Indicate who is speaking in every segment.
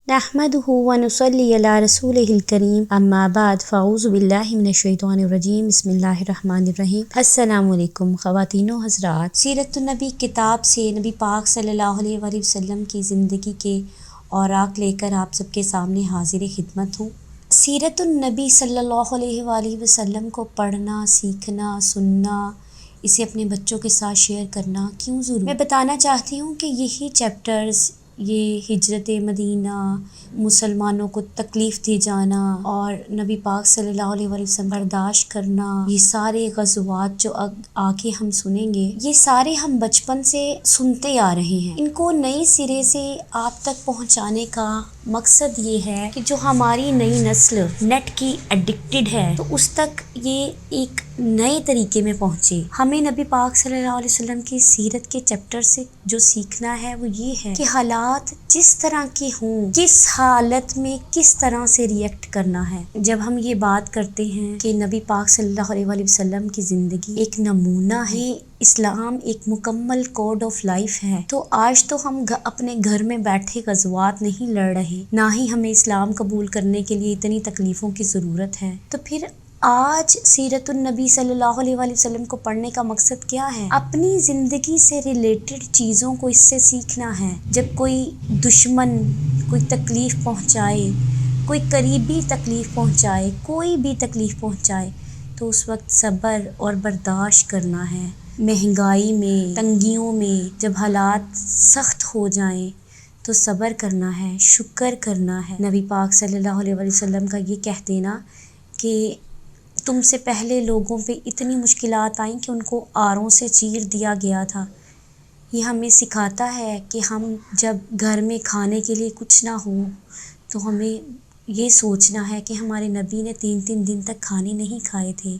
Speaker 1: नहमदुहु व नुसल्ली अला रसूलिहिल करीम अम्मा बाद फ़अऊज़ु बिल्लाहि मिनश्शैतानिर रजीम बिस्मिल्लाहिर्रहमानिर रहीम। अस्सलामु अलैकुम ख़वातीनो हज़रात। सीरतुन नबी किताब से नबी पाक सल्लल्लाहु अलैहि वसल्लम की ज़िंदगी के औराक लेकर आप सबके सामने हाज़िर खिदमत हूँ। सीरतुन नबी सल्लल्लाहु अलैहि वसल्लम को पढ़ना, सीखना, सुनना, इसे अपने बच्चों के साथ शेयर करना क्यों ज़रूरी? मैं बताना चाहती हूँ कि यही चैप्टर्स, ये हिजरत मदीना, मुसलमानों को तकलीफ़ दे जाना और नबी पाक सल्लल्लाहु अलैहि वसल्लम बर्दाश्त करना, ये सारे ग़ज़वात जो आगे हम सुनेंगे, ये सारे हम बचपन से सुनते आ रहे हैं। इनको नए सिरे से आप तक पहुँचाने का मकसद ये है कि जो हमारी नई नस्ल नेट की एडिक्टेड है, तो उस तक ये एक नए तरीके में पहुँचे। हमें नबी पाक सल्लल्लाहु अलैहि वसल्लम की सीरत के चैप्टर से जो सीखना है वो ये है कि हालात जिस तरह के हों, किस हालत में किस तरह से रिएक्ट करना है। जब हम ये बात करते हैं कि नबी पाक सल्लल्लाहु अलैहि वसल्लम की ज़िंदगी एक नमूना है, इस्लाम एक मुकम्मल कोड ऑफ लाइफ है, तो आज तो हम अपने घर में बैठे ग़ज़वात नहीं लड़ रहे, ना ही हमें इस्लाम कबूल करने के लिए इतनी तकलीफ़ों की ज़रूरत है। तो फिर आज सीरतुन नबी सल्लल्लाहु अलैहि वसल्लम को पढ़ने का मकसद क्या है? अपनी ज़िंदगी से रिलेटेड चीज़ों को इससे सीखना है। जब कोई दुश्मन कोई तकलीफ़ पहुँचाए, कोई करीबी तकलीफ़ पहुँचाए, कोई भी तकलीफ़ पहुँचाए, तो उस वक्त सब्र और बर्दाश्त करना है। महंगाई में, तंगियों में जब हालात सख्त हो जाएं तो सब्र करना है, शुक्र करना है। नबी पाक सल्लल्लाहु अलैहि वसल्लम का ये कह देना कि तुमसे पहले लोगों पे इतनी मुश्किलात आईं कि उनको आरों से चीर दिया गया था, ये हमें सिखाता है कि हम जब घर में खाने के लिए कुछ ना हो तो हमें ये सोचना है कि हमारे नबी ने 3-3 दिन तक खाने नहीं खाए थे।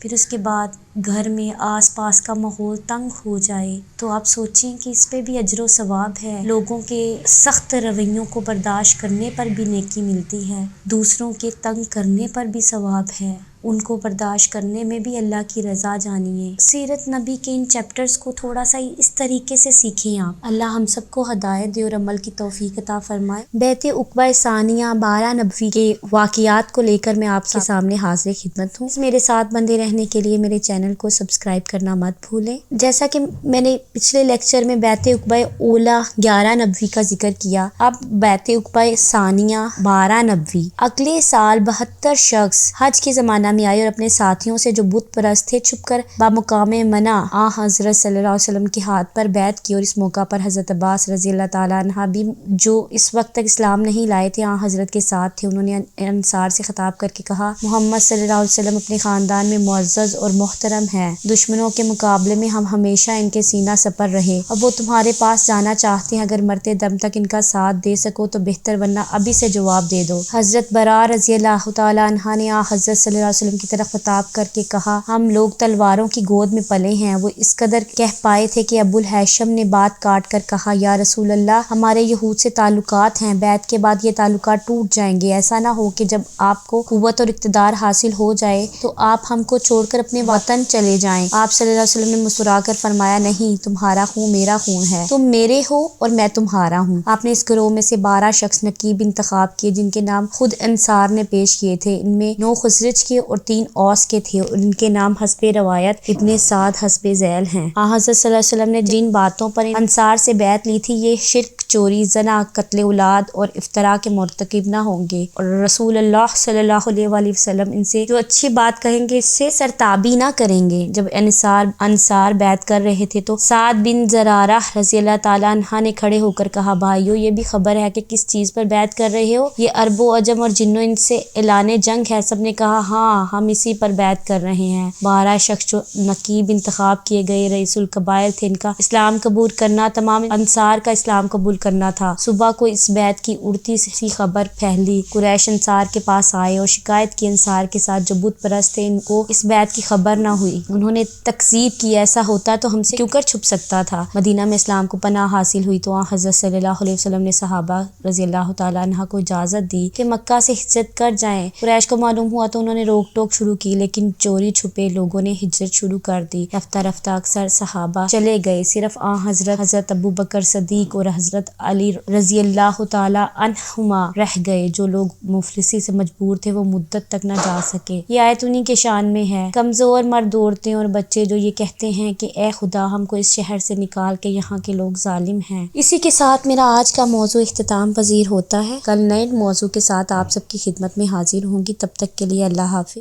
Speaker 1: फिर उसके बाद घर में आसपास का माहौल तंग हो जाए तो आप सोचें कि इस पे भी अजर व सवाब है। लोगों के सख्त रवैयों को बर्दाश्त करने पर भी नेकी मिलती है, दूसरों के तंग करने पर भी सवाब है, उनको बर्दाश्त करने में भी अल्लाह की रज़ा जानिए। सीरत नबी के इन चैप्टर्स को थोड़ा सा इस तरीके से सीखें आप। अल्लाह हम सबको हदायत दे और अमल की तौफीक अता फरमाए। बैत उक़बा सानिया 12 नबवी के वाक़ियात को लेकर मैं आपके सामने हाज़िर खिदमत हूँ। मेरे साथ बंधे रहने के लिए मेरे चैनल को सब्सक्राइब करना मत भूलें। जैसा कि मैंने पिछले लेक्चर में बैत उक़बा ओला 11 नबवी का जिक्र किया, अब बैत उक़बा सानिया 12 नबवी। अगले साल 72 शख्स हज के ज़माना में आए और अपने साथियों से जो बुत परस्त थे छुपकर बामुकामे मना आ हज़रत सल्लल्लाहु अलैहि वसल्लम के हाथ पर बैत की। और इस मौका पर हज़रत अब्बास रज़ी अल्लाह ताला अन्हा भी, जो इस वक्त तक इस्लाम नहीं लाए थे, आ हज़रत के साथ थे, उन्होंने अंसार से खिताब करके कहा, मोहम्मद सल्लल्लाहु अलैहि वसल्लम अपने ख़ानदान में मुअज़्ज़ज़ और मोहतरम है, दुश्मनों के मुकाबले में हम हमेशा इनके सीना सपर रहे। अब वो तुम्हारे पास जाना चाहते हैं, अगर मरते दम तक इनका साथ दे सको तो बेहतर, वरना अभी से जवाब दे दो। हज़रत बरा रज़ी अल्लाह ताला अन्हा ने आ हज़रत सल्लल्लाहु अलैहि वसल्लम की तरफ खिताब करके कहा, हम लोग तलवारों की गोद में पले हैं। वो इस कदर कह पाए थे कि अबुल हैशम ने बात काट कर कहा, या रसूल अल्लाह, हमारे यहूद से ताल्लुकात हैं, बैत के बाद ये ताल्लुकात टूट जाएंगे। ऐसा ना हो कि जब आपको कुव्वत और इक़्तिदार हासिल हो जाए तो आप हमको छोड़कर अपने वतन चले जाएं। आप सल्लल्लाहु अलैहि वसल्लम ने मुस्कुराकर फरमाया, नहीं, तुम्हारा खून मेरा खून है, तुम मेरे हो और मैं तुम्हारा हूँ। आपने इस गिरोह में से 12 शख्स नकीब इंतखाब किए, जिनके नाम खुद अंसार ने पेश किए थे। इनमें 9 खुज़रज के और 3 औस के थे और इनके नाम हस्बे रवायत इब्ने साद हस्बे ज़ैल हैं। हज़रत सल्लल्लाहु अलैहि वसल्लम ने जिन बातों पर अंसार से बैत ली थी, ये शिर्क, चोरी, जना, कत्ल औलाद और इफ्तरा के मुर्तकिब ना होंगे, और रसूल अल्लाह सल्लल्लाहु अलैहि वसल्लम इनसे जो अच्छी बात कहेंगे इससे सरताबी ना करेंगे। जब अंसार बैत कर रहे थे तो साद बिन ज़रारा रज़ी अल्लाह ताला अन्हा ने खड़े होकर कहा, भाइयों, ये भी खबर है कि किस चीज़ पर बैत कर रहे हो? ये अरबो अजम और जिन्नो इनसे ऐलाने जंग है? सबने कहा, हाँ, हम इसी पर बैत कर रहे हैं। 12 शख्स जो नकीब इंतखाब किए गए रईसुल कबाइल थे, इनका इस्लाम कबूल करना, तमाम अंसार का इस्लाम कबूल करना था। सुबह को इस बैत की उड़ती सी खबर फैली। कुरैश अंसार के पास आए और शिकायत की, अंसार के साथ जो बुत परस्त थे, इनको इस बैत की खबर ना हुई। उन्होंने तकज़ीब की, ऐसा होता तो हमसे क्यों कर छुप सकता था। मदीना में इस्लाम को पनाह हासिल हुई तो हज़रत सल्लल्लाहु अलैहि वसल्लम ने सहाबा रज़ी अल्लाह ताला अन्हा को इजाज़त दी कि मक्का से हिजरत कर जाएं। कुरैश को मालूम हुआ तो उन्होंने रोक روک ٹوک شروع کی، لیکن چوری چھپے لوگوں نے ہجرت شروع کر دی۔ رفتہ رفتہ اکثر صحابہ چلے گئے، صرف حضرت ابوبکر صدیق اور حضرت علی رضی اللہ تعالی عنہما رہ گئے۔ جو لوگ مفلسی سے مجبور تھے وہ مدت تک نہ جا سکے۔ یہ آیت انہی کے شان میں ہے۔ کمزور مرد، عورتیں اور بچے جو یہ کہتے ہیں کہ اے خدا ہم کو اس شہر سے نکال کے، یہاں کے لوگ ظالم ہیں۔ اسی کے ساتھ میرا آج کا موضوع اختتام پذیر ہوتا ہے۔ کل نئے موضوع کے ساتھ آپ سب کی خدمت میں حاضر ہوں گی، تب تک کے لیے اللہ حافظ۔